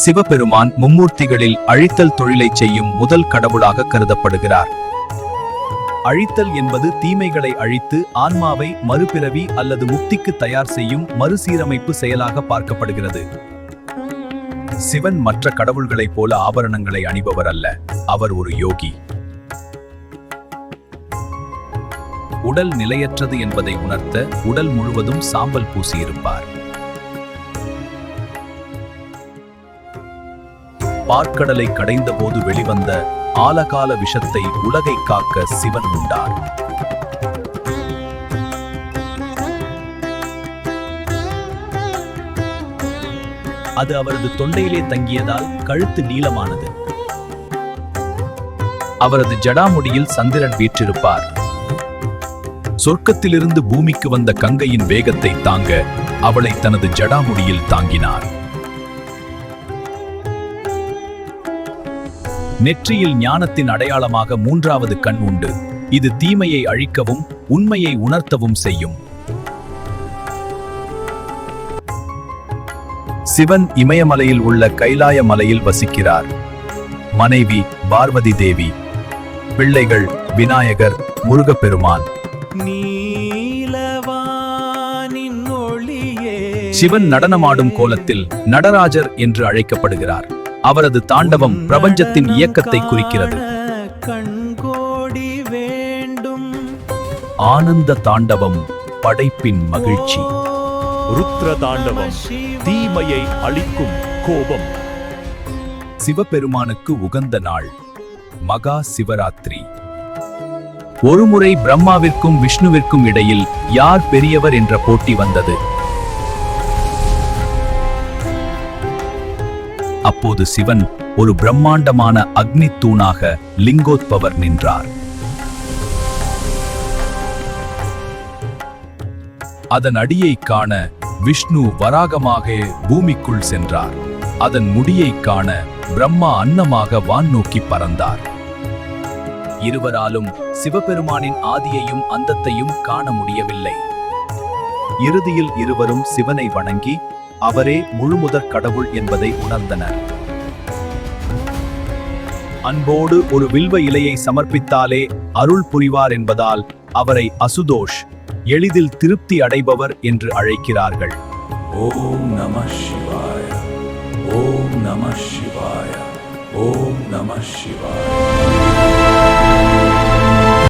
சிவபெருமான் மும்மூர்த்திகளில் அழித்தல் தொழிலை செய்யும் முதல் கடவுளாக கருதப்படுகிறார். அழித்தல் என்பது தீமைகளை அழித்து ஆன்மாவை மறுபிறவி அல்லது முக்திக்கு தயார் செய்யும் மறுசீரமைப்பு செயலாக பார்க்கப்படுகிறது. சிவன் மற்ற கடவுள்களைப் போல ஆபரணங்களை அணிபவர் அல்ல, அவர் ஒரு யோகி. உடல் நிலையற்றது என்பதை உணர்த்த உடல் முழுவதும் சாம்பல் பூசியிருப்பார். பார்க்கடலை கடைந்த போது வெளிவந்த ஆலகால விஷத்தை உலகை காக்க சிவன் உண்டார். அது அவரது தொண்டையிலே தங்கியதால் கழுத்து நீளமானது. அவரது ஜடாமுடியில் சந்திரன் வீற்றிருப்பார். சொர்க்கத்திலிருந்து பூமிக்கு வந்த கங்கையின் வேகத்தை தாங்க அவளை தனது ஜடாமுடியில் தாங்கினார். நெற்றியில் ஞானத்தின் அடையாளமாக மூன்றாவது கண் உண்டு. இது தீமையை அழிக்கவும் உண்மையை உணர்த்தவும் செய்யும். சிவன் இமயமலையில் உள்ள கைலாய மலையில் வசிக்கிறார். மனைவி பார்வதி தேவி, பிள்ளைகள் விநாயகர், முருகப்பெருமான். சிவன் நடனமாடும் கோலத்தில் நடராஜர் என்று அழைக்கப்படுகிறார். அவரது தாண்டவம் பிரபஞ்சத்தின் இயக்கத்தை குறிக்கிறது. ஆனந்த தாண்டவம் படைப்பின் மகிழ்ச்சி. ருத்ர தாண்டவம் தீமையை அழிக்கும் கோபம். சிவபெருமானுக்கு உகந்த நாள் மகா சிவராத்திரி. ஒருமுறை பிரம்மாவிற்கும் விஷ்ணுவிற்கும் இடையில் யார் பெரியவர் என்ற போட்டி வந்தது. அப்போது சிவன் ஒரு பிரம்மாண்டமான அக்னி தூணாக லிங்கோத்பவர் நின்றார். அதன் அடியை காண விஷ்ணு வராகமாக பூமிக்குள் சென்றார். அதன் முடியை காண பிரம்மா அன்னமாக வான் நோக்கி பறந்தார். இருவராலும் சிவபெருமானின் ஆதியையும் அந்தத்தையும் காண முடியவில்லை. இறுதியில் இருவரும் சிவனை வணங்கி அவரே முழுமுதற் கடவுள் என்பதை உணர்ந்தனர். அன்போடு ஒரு வில்வ இலையை சமர்ப்பித்தாலே அருள் புரிவார் என்பதால் அவரை அசுதோஷ், எளிதில் திருப்தி அடைபவர் என்று அழைக்கிறார்கள். ஓம் நம சிவாய, ஓம் நம சிவாய, ஓம் நம சிவாய.